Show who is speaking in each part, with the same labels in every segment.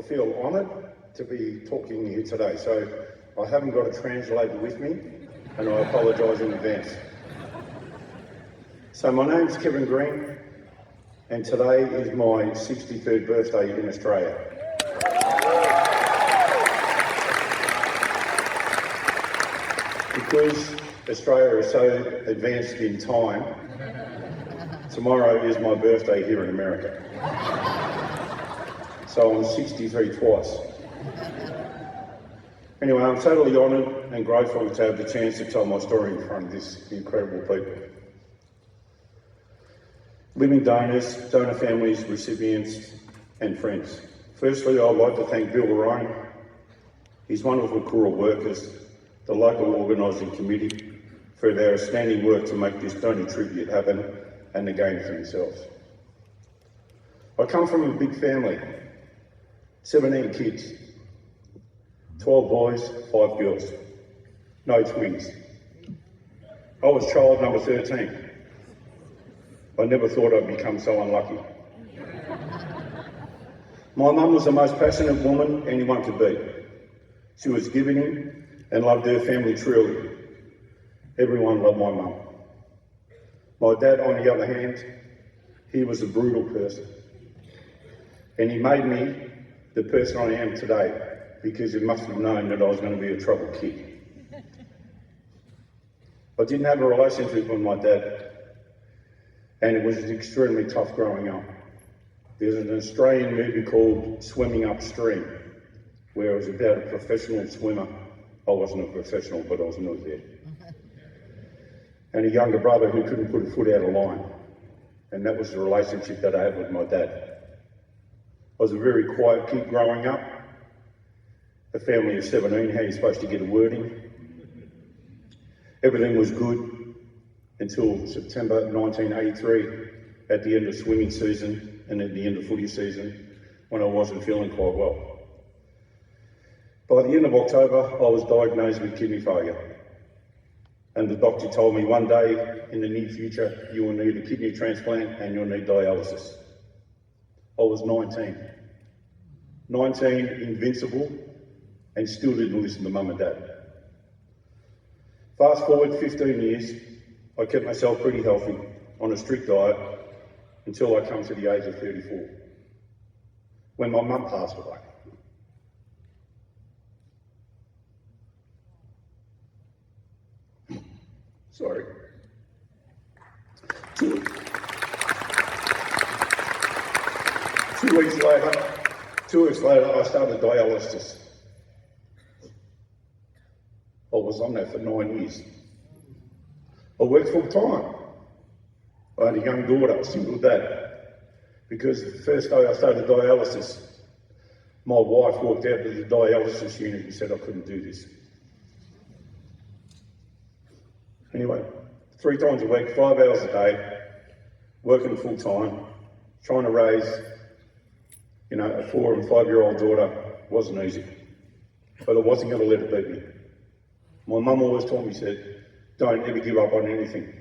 Speaker 1: feel honoured to be talking here today. So I haven't got a translator with me, and I apologise in advance. So my name's Kevin Green, and today is my 63rd birthday in Australia. Because Australia is so advanced in time, tomorrow is my birthday here in America. So I'm 63 twice. Anyway, I'm totally honoured and grateful to have the chance to tell my story in front of this incredible people. Living donors, donor families, recipients and friends. Firstly, I'd like to thank Bill Ryan, his wonderful crew of workers, the local organising committee for their outstanding work to make this donor tribute happen and the game for themselves. I come from a big family, 17 kids, 12 boys, 5 girls, no twins. I was child number 13. I never thought I'd become so unlucky. My mum was the most passionate woman anyone could be. She was giving and loved her family truly. Everyone loved my mum. My dad, on the other hand, he was a brutal person. And he made me the person I am today because he must have known that I was going to be a troubled kid. I didn't have a relationship with my dad, and it was extremely tough growing up. There's an Australian movie called Swimming Upstream, where it was about a professional swimmer. I wasn't a professional, but I was not there. And a younger brother who couldn't put a foot out of line. And that was the relationship that I had with my dad. I was a very quiet kid growing up. A family of 17, how are you supposed to get a word in? Everything was good until September 1983, at the end of swimming season and at the end of footy season, when I wasn't feeling quite well. By the end of October, I was diagnosed with kidney failure. And the doctor told me one day in the near future, you will need a kidney transplant and you'll need dialysis. I was 19. 19, invincible, and still didn't listen to mum and dad. Fast forward 15 years, I kept myself pretty healthy on a strict diet until I come to the age of 34, when my mum passed away. Sorry. 2 weeks later, I started dialysis. I was on that for 9 years. I worked full time. I had a young daughter, a single dad. Because the first day I started dialysis, my wife walked out to the dialysis unit and said I couldn't do this. Anyway, 3 times a week, 5 hours a day, working full time, trying to raise, a 4 and 5-year-old daughter wasn't easy. But I wasn't going to let it beat me. My mum always told me, said, don't ever give up on anything.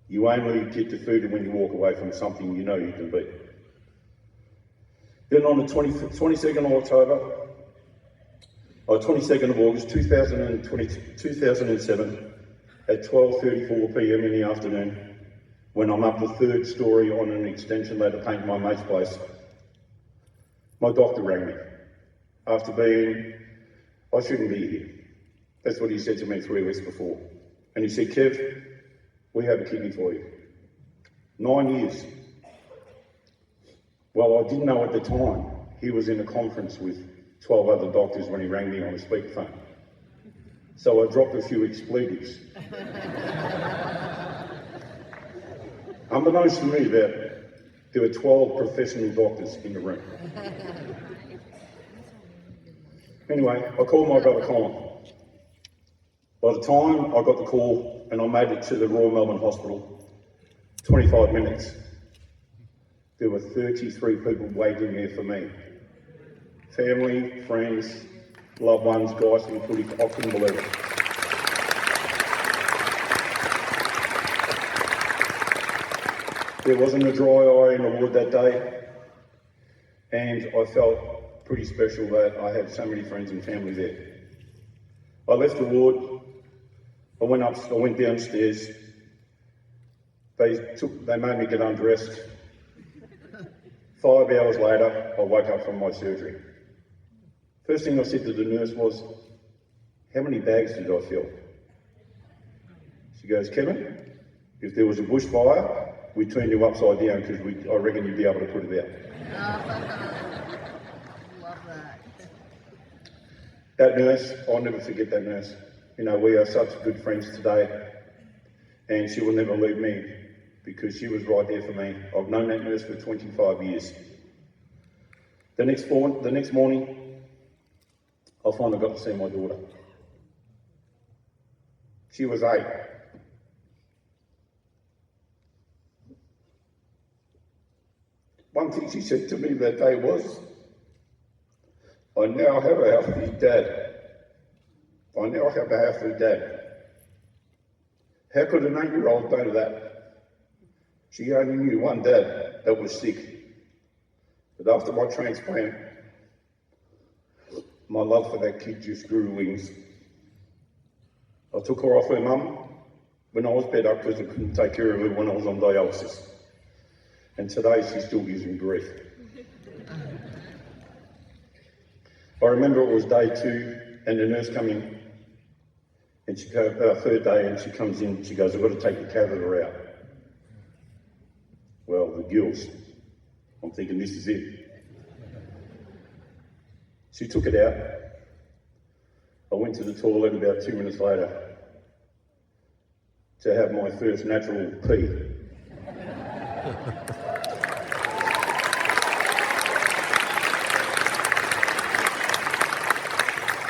Speaker 1: You only get defeated when you walk away from something you know you can beat. Then on the 22nd of October, or 22nd of August 2007, at 12:34 p.m. in the afternoon, when I'm up the 3rd story on an extension ladder painting my mate's place, my doctor rang me after being, I shouldn't be here. That's what he said to me 3 weeks before. And he said, Kev, we have a kidney for you. 9 years. Well, I didn't know at the time he was in a conference with 12 other doctors when he rang me on a speakerphone. So I dropped a few expletives. Unbeknownst to me, there were 12 professional doctors in the room. Anyway, I called my brother Colin. By the time I got the call and I made it to the Royal Melbourne Hospital, 25 minutes, there were 33 people waiting there for me. Family, friends, loved ones, guys from footy, I couldn't believe it. There wasn't a dry eye in the ward that day, and I felt pretty special that I had so many friends and family there. I left the ward, I went downstairs, they made me get undressed. 5 hours later, I woke up from my surgery. First thing I said to the nurse was, "How many bags did I fill?" She goes, "Kevin, if there was a bushfire, we'd turn you upside down because I reckon you'd be able to put it out."
Speaker 2: Love that.
Speaker 1: That nurse, I'll never forget that nurse. You know, we are such good friends today, and she will never leave me because she was right there for me. I've known that nurse for 25 years. The next morning, I finally got to see my daughter. She was 8. One thing she said to me that day was, "I now have a healthy dad. I now have a healthy dad." How could an 8-year-old know that? She only knew one dad that was sick. But after my transplant, my love for that kid just grew wings. I took her off her mum when I was bed up because I couldn't take care of her when I was on dialysis. And today she still gives me grief. I remember it was day 2 and the nurse came in and she goes, third day, and she comes in, she goes, "I've got to take the catheter out." Well, the gills. I'm thinking this is it. She took it out. I went to the toilet about 2 minutes later to have my first natural pee.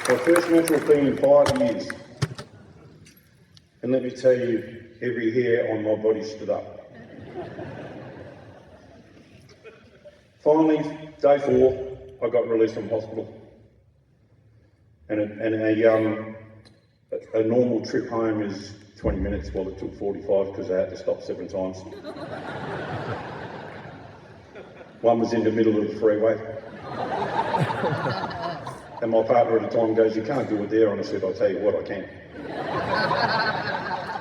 Speaker 1: My first natural pee in 5 years. And let me tell you, every hair on my body stood up. Finally, day 4, I got released from hospital. And a normal trip home is 20 minutes, well it took 45 because I had to stop 7 times. One was in the middle of the freeway. And my partner at the time goes, "You can't do it there." And I said, "I'll tell you what, I can."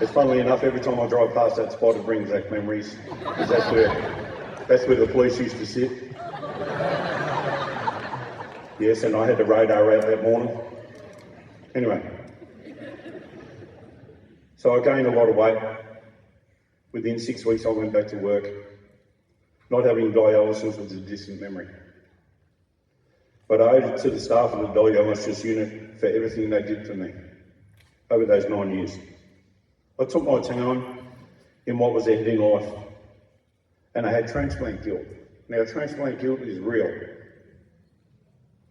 Speaker 1: It's funnily enough, every time I drive past that spot, it brings back memories. Because that's where the police used to sit. Yes, and I had the radar out that morning. Anyway. So I gained a lot of weight. Within 6 weeks, I went back to work. Not having dialysis was a distant memory. But I owed it to the staff of the dialysis unit for everything they did for me over those 9 years. I took my time in what was ending life, and I had transplant guilt. Now, transplant guilt is real.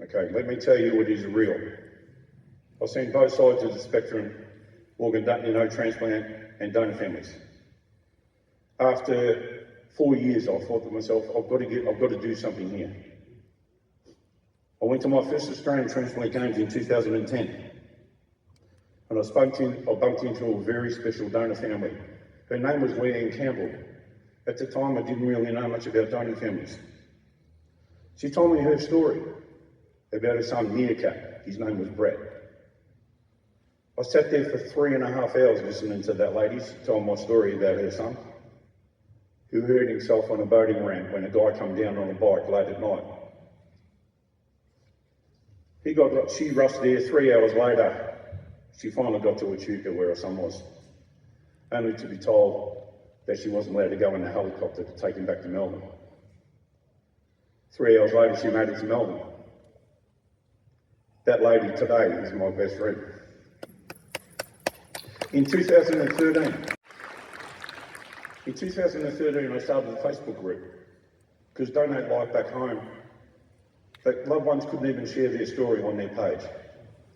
Speaker 1: Okay, let me tell you, it is real. I've seen both sides of the spectrum, transplant and donor families. After 4 years, I thought to myself, I've got to do something here. I went to my first Australian Transplant Games in 2010. And I bumped into a very special donor family. Her name was Leanne Campbell. At the time, I didn't really know much about donor families. She told me her story about her son, Meerkat. His name was Brett. I sat there for 3.5 hours listening to that lady tell my story about her son, who hurt himself on a boating ramp when a guy came down on a bike late at night. She rushed there 3 hours later. She finally got to Echuca where her son was, only to be told that she wasn't allowed to go in a helicopter to take him back to Melbourne. 3 hours later, she made it to Melbourne. That lady today is my best friend. In 2013, I started a Facebook group because Donate Life back home, but loved ones couldn't even share their story on their page.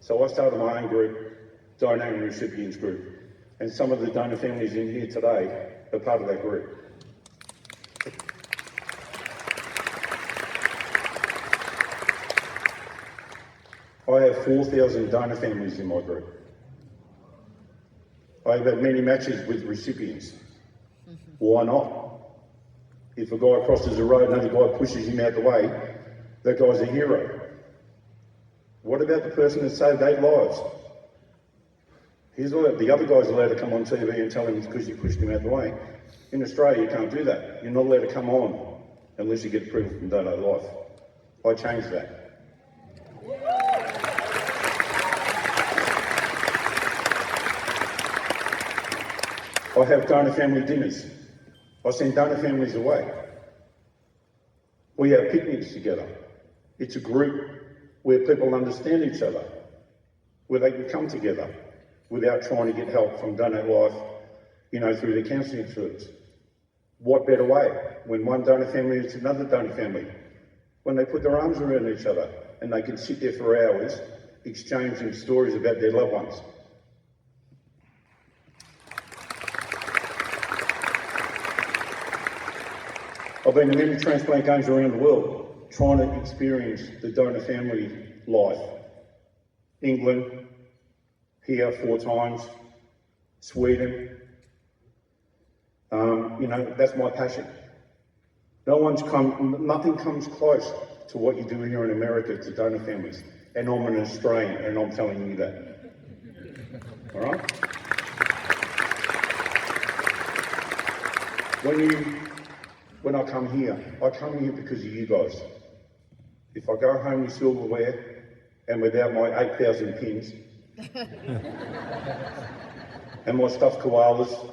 Speaker 1: So I started my own group, Donor and Recipients group, and some of the donor families in here today are part of that group. I have 4,000 donor families in my group. I have had many matches with recipients. Why not? If a guy crosses the road and another guy pushes him out the way, that guy's a hero. What about the person that saved 8 lives? The other guy's allowed to come on TV and tell him it's because you pushed him out the way. In Australia, you can't do that. You're not allowed to come on unless you get approval from Donate Life. I changed that. I have donor family dinners. I send donor families away. We have picnics together. It's a group where people understand each other, where they can come together without trying to get help from Donate Life, through the counselling service. What better way when one donor family is another donor family, when they put their arms around each other and they can sit there for hours exchanging stories about their loved ones. I've been to many transplant games around the world, trying to experience the donor family life. England, here 4 times, Sweden. That's my passion. Nothing comes close to what you do here in America to donor families. And I'm an Australian, and I'm telling you that. All right? When I come here because of you guys. If I go home with silverware and without my 8,000 pins and my stuffed koalas,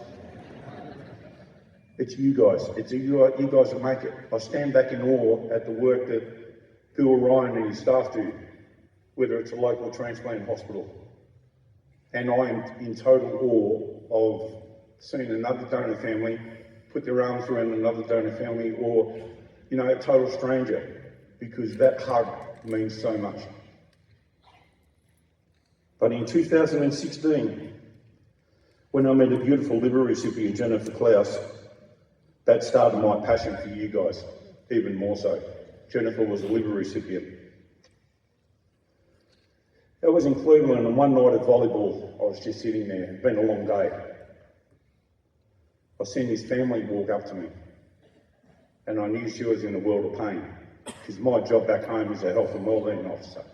Speaker 1: it's you guys. It's you guys that make it. I stand back in awe at the work that Bill Ryan and his staff do, whether it's a local transplant hospital. And I am in total awe of seeing another donor family put their arms around another donor family or, a total stranger, because that hug means so much. But in 2016, when I met a beautiful liver recipient, Jennifer Klaus, that started my passion for you guys, even more so. Jennifer was a liver recipient. I was in Cleveland, and one night at volleyball, I was just sitting there. It'd been a long day. I seen this family walk up to me, and I knew she was in a world of pain, because my job back home is a health and wellbeing officer,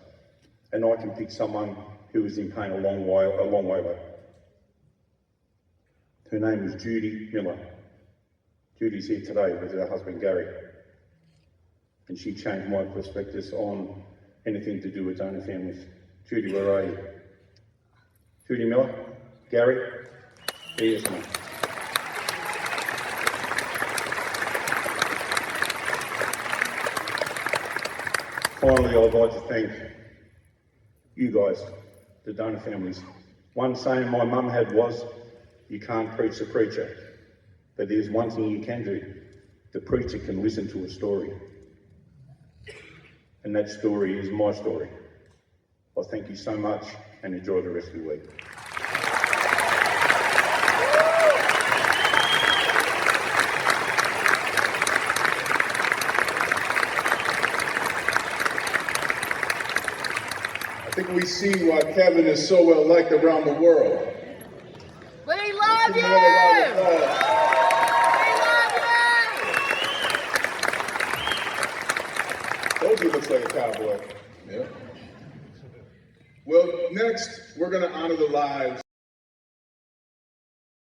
Speaker 1: and I can pick someone who is in pain a long way away. Her name is Judy Miller. Judy's here today with her husband Gary, and she changed my perspectives on anything to do with donor families. Judy, where are you? Judy Miller? Gary? Yes, mate. Finally, I'd like to thank you guys, the donor families. One saying my mum had was, you can't preach the preacher, but there's one thing you can do. The preacher can listen to a story. And that story is my story. I thank you so much and enjoy the rest of your week.
Speaker 3: I think we see why Kevin is so well liked around the world.
Speaker 2: We love you!
Speaker 3: Told you looks like a cowboy. Yeah. Well, next, we're going to honor the lives